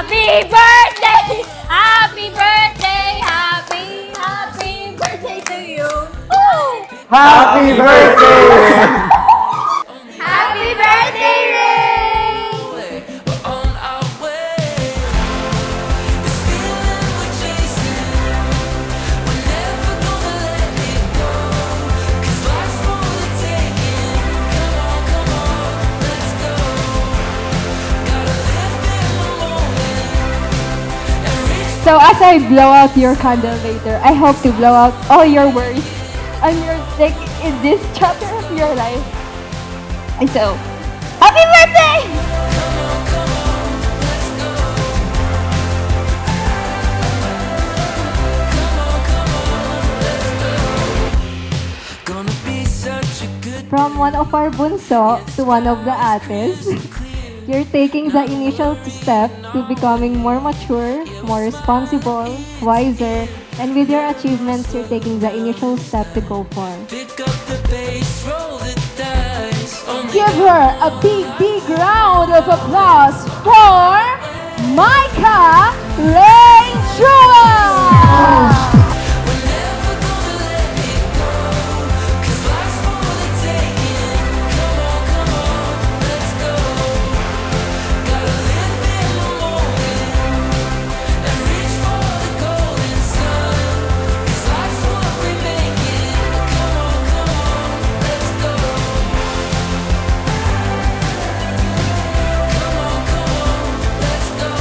Happy birthday! Happy birthday! Happy birthday to you! Woo! Happy birthday! Happy birthday, Ray! We're on our way. This feeling we're chasing, we're never gonna let it go. 'Cause life's for the taking. Come on, let's go. Gotta live in the moment and reach. So as I blow out your candle later, I hope to blow out all your worries and your like in this chapter of your life. And so, happy birthday! Gonna be such a good. From one of our bunso to one of the ates, you're taking the initial step to becoming more mature, more responsible, wiser, and with your achievements, you're taking the initial step to go for. Pick up the pace, roll the dice. Only Give her a big round of applause for Micah Rangua! we're never gonna let it go. 'Cause life's for the taking. Come on, let's go. Gotta live in the moment and reach for the golden sun. 'Cause life's what we make it. Come on, let's go. Let's go.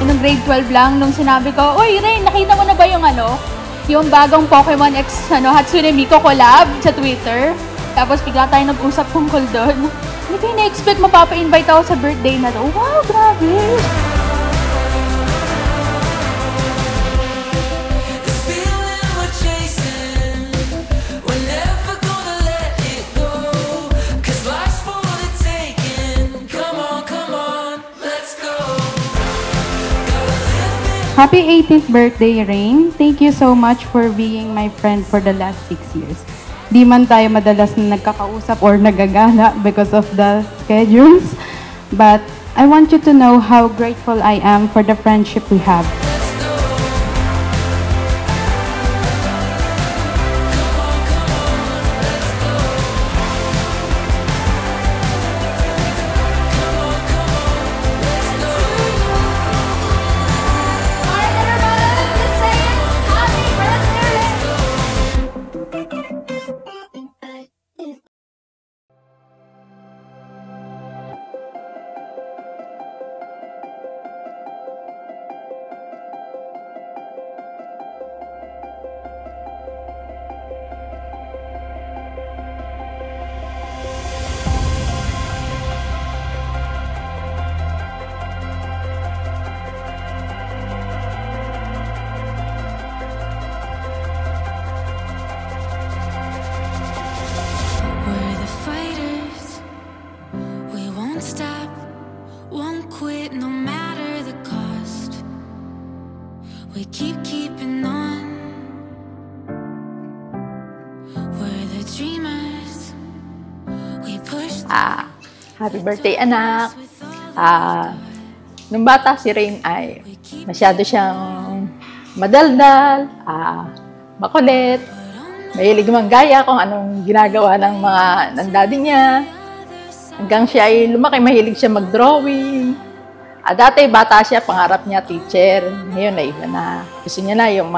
Nung grade 12 lang, nung sinabi ko, "Uy, Rain, nakita mo na ba yung bagong Pokemon X Hatsune Miku collab sa Twitter?" Tapos bigla tayo nag-usap tungkol doon. Hindi ko na-expect mapapa-invite ako sa birthday na to. Wow, grabe! This feeling we're chasing, we're never gonna let it go. 'Cause life's for the taking. Come on, let's go. Happy 18th birthday, Rain. Thank you so much for being my friend for the last 6 years. Di man tayo madalas na nagkakausap or nagagala because of the schedules, but I want you to know how grateful I am for the friendship we have. We're the fighters. We won't stop, won't quit no matter the cost. We keeping on. We're the dreamers. We push Happy birthday, anak! Nung bata si Rain ay masyado siyang madaldal, makulit, mahilig manggaya kung anong ginagawa ng daddy niya. Hanggang siya ay lumaki, mahilig siya mag-drawing. Dati, bata siya, pangarap niya, teacher. Ngayon, na iba na. Gusto niya na yung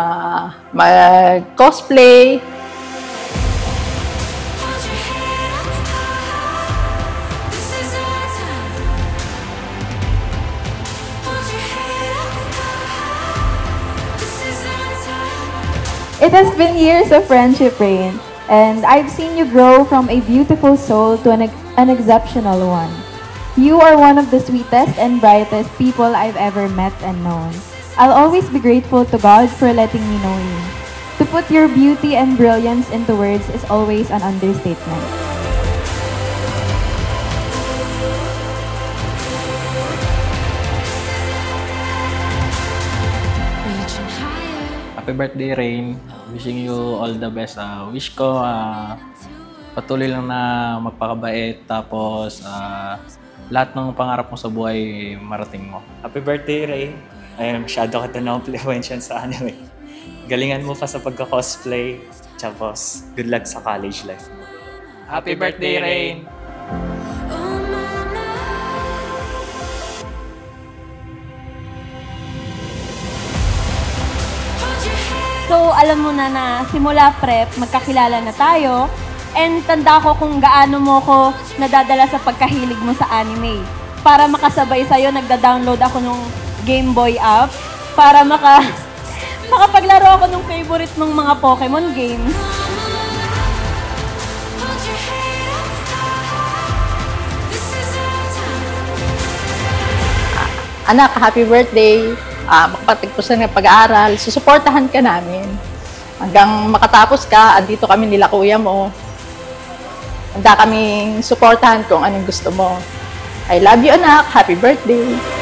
mag-cosplay. Hold your head up high. This is our time. Hold your head up high. This is our time. It has been years of friendship, Rain, and I've seen you grow from a beautiful soul to an exceptional one. You are one of the sweetest and brightest people I've ever met and known. I'll always be grateful to God for letting me know you. To put your beauty and brilliance into words is always an understatement. Reaching higher. Happy birthday, Rain. Wishing you all the best. Wish ko patuloy lang na magpakabait, tapos lahat ng pangarap mo sa buhay marating mo. Happy birthday, Ray. Ay, masyado ka na na-influensyan sa anime. Galingan mo pa sa pagka-cosplay. Tapos, good luck sa college life mo. Happy birthday, Rain! So, alam mo na simula prep, magkakilala na tayo. And tanda ko kung gaano mo ko nadadala sa pagkahilig mo sa anime. Para makasabay sa'yo, nagda-download ako ng Game Boy app para makapaglaro ako ng favorite mong mga Pokemon games. Anak, happy birthday. Makapagpus na ng pag-aaral, susuportahan ka namin. Hanggang makatapos ka, andito kami nila kuya mo. Handa kaming suportahan kung anong gusto mo. I love you, anak. Happy birthday.